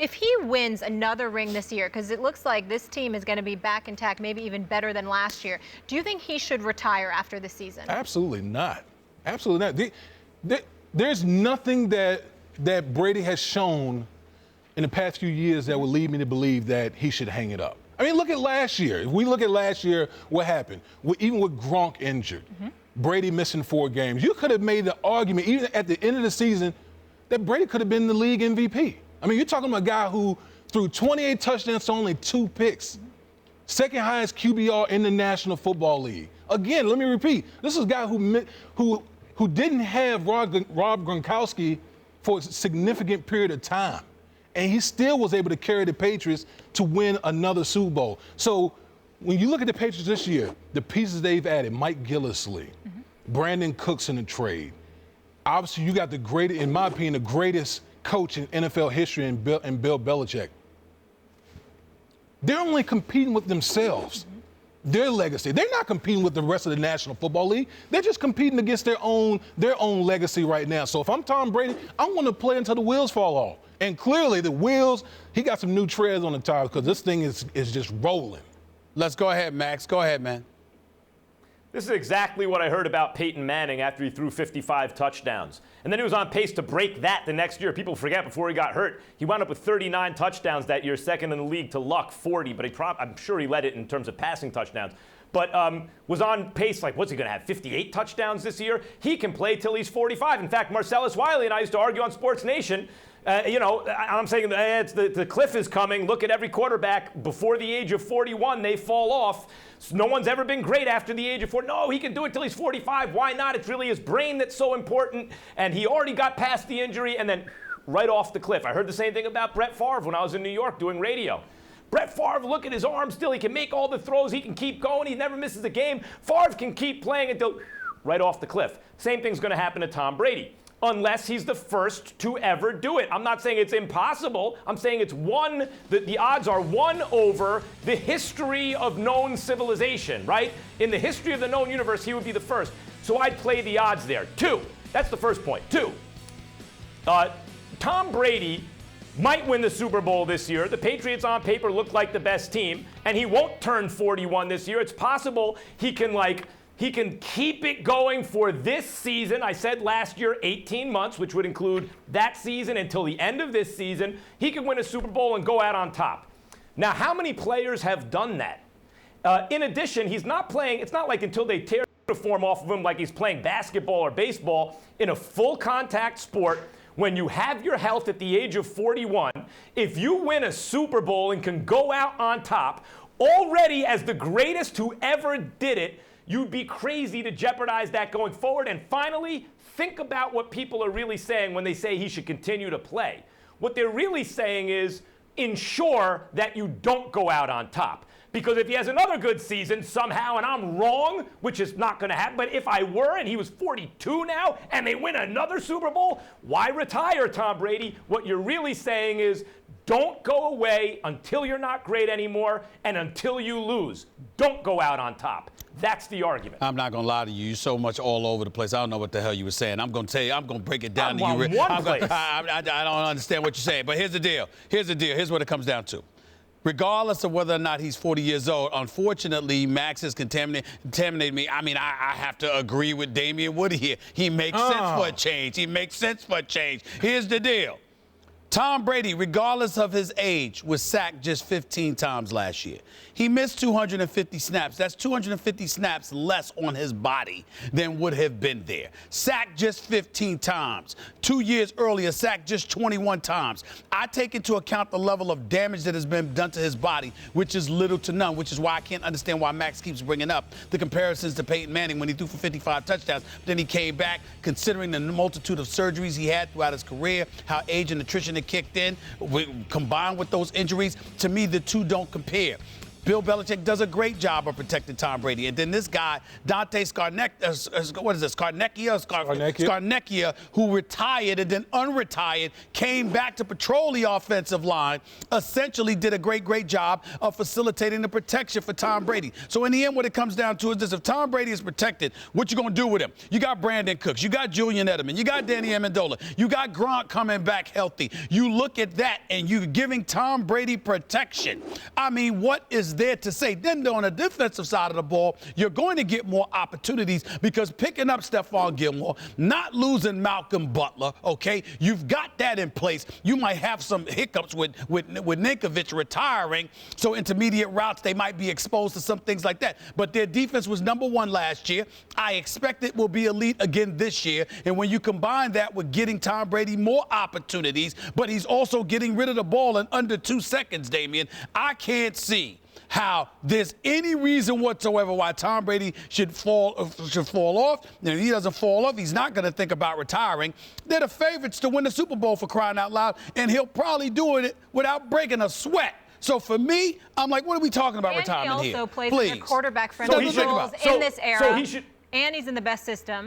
If he wins another ring this year, because it looks like this team is going to be back intact, maybe even better than last year, do you think he should retire after the season? Absolutely not. Absolutely not. There's nothing that Brady has shown in the past few years that would lead me to believe that he should hang it up. I mean, look at last year. If we look at last year, what happened? Even with Gronk injured, Brady missing 4 games, you could have made the argument, even at the end of the season, that Brady could have been the league MVP. I mean, you're talking about a guy who threw 28 touchdowns to only 2 picks. Second highest QBR in the National Football League. Again, let me repeat, this is a guy who didn't have Rob Gronkowski for a significant period of time. And he still was able to carry the Patriots to win another Super Bowl. So when you look at the Patriots this year, the pieces they've added, Mike Gillislee, Brandon Cooks in the trade. Obviously, you got in my opinion, the greatest coach in NFL history in Bill Belichick. They're only competing with themselves, their legacy. They're not competing with the rest of the National Football League. They're just competing against their own legacy right now. So if I'm Tom Brady, I want to play until the wheels fall off. And clearly the wheels, he got some new treads on the tires because this thing is just rolling. Let's go ahead, Max. Go ahead, man. This is exactly what I heard about Peyton Manning after he threw 55 touchdowns. And then he was on pace to break that the next year. People forget before he got hurt. He wound up with 39 touchdowns that year, second in the league to Luck, 40. But I'm sure he led it in terms of passing touchdowns. But was on pace, like, what's he going to have, 58 touchdowns this year? He can play till he's 45. In fact, Marcellus Wiley and I used to argue on Sports Nation. I'm saying the cliff is coming. Look at every quarterback before the age of 41, they fall off. So no one's ever been great after the age of 40. No, he can do it till he's 45. Why not? It's really his brain that's so important. And he already got past the injury and then right off the cliff. I heard the same thing about Brett Favre when I was in New York doing radio. Brett Favre, look at his arm still. He can make all the throws. He can keep going. He never misses a game. Favre can keep playing until right off the cliff. Same thing's going to happen to Tom Brady, unless he's the first to ever do it. I'm not saying it's impossible. I'm saying it's the odds are 1 over the history of known civilization, right? In the history of the known universe, he would be the first. So I'd play the odds there. 2, that's the first point. 2, Tom Brady might win the Super Bowl this year. The Patriots on paper look like the best team, and he won't turn 41 this year. It's possible he can keep it going for this season. I said last year 18 months, which would include that season until the end of this season. He could win a Super Bowl and go out on top. Now, how many players have done that? In addition, he's not playing, it's not like until they tear the uniform off of him like he's playing basketball or baseball in a full contact sport. When you have your health at the age of 41, if you win a Super Bowl and can go out on top, already as the greatest who ever did it, you'd be crazy to jeopardize that going forward. And finally, think about what people are really saying when they say he should continue to play. What they're really saying is ensure that you don't go out on top. Because if he has another good season somehow, and I'm wrong, which is not going to happen, but if I were and he was 42 now and they win another Super Bowl, why retire, Tom Brady? What you're really saying is don't go away until you're not great anymore and until you lose. Don't go out on top. That's the argument. I'm not going to lie to you. You're so much all over the place. I don't know what the hell you were saying. I'm going to tell you. I'm going to break it down to you. I don't understand what you're saying. But here's the deal. Here's what it comes down to. Regardless of whether or not he's 40 years old, unfortunately, Max has contaminated me. I mean, I have to agree with Damian Woody here. He makes sense for a change. Here's the deal. Tom Brady, regardless of his age, was sacked just 15 times last year. He missed 250 snaps. That's 250 snaps less on his body than would have been there. Sacked just 15 times. 2 years earlier, sacked just 21 times. I take into account the level of damage that has been done to his body, which is little to none, which is why I can't understand why Max keeps bringing up the comparisons to Peyton Manning when he threw for 55 touchdowns. But then he came back, considering the multitude of surgeries he had throughout his career, how age and nutrition had kicked in, combined with those injuries. To me, the two don't compare. Bill Belichick does a great job of protecting Tom Brady. And then this guy, Dante Scarnecchia, who retired and then unretired, came back to patrol the offensive line, essentially did a great job of facilitating the protection for Tom Brady. So in the end, what it comes down to is this: if Tom Brady is protected, what you going to do with him? You got Brandon Cooks, you got Julian Edelman, you got Danny Amendola, you got Gronk coming back healthy. You look at that and you're giving Tom Brady protection. I mean, what is there to say? Then on the defensive side of the ball, you're going to get more opportunities because picking up Stephon Gilmore, not losing Malcolm Butler, okay? You've got that in place. You might have some hiccups with Ninkovich retiring, so intermediate routes, they might be exposed to some things like that. But their defense was #1 last year. I expect it will be elite again this year. And when you combine that with getting Tom Brady more opportunities, but he's also getting rid of the ball in under 2 seconds, Damian, I can't see how there's any reason whatsoever why Tom Brady should fall off. And if he doesn't fall off, he's not going to think about retiring. They're the favorites to win the Super Bowl, for crying out loud, and he'll probably do it without breaking a sweat. So for me, I'm like, what are we talking about retirement here? And he also plays in a quarterback-friendly rules in this era. So he should. And he's in the best system.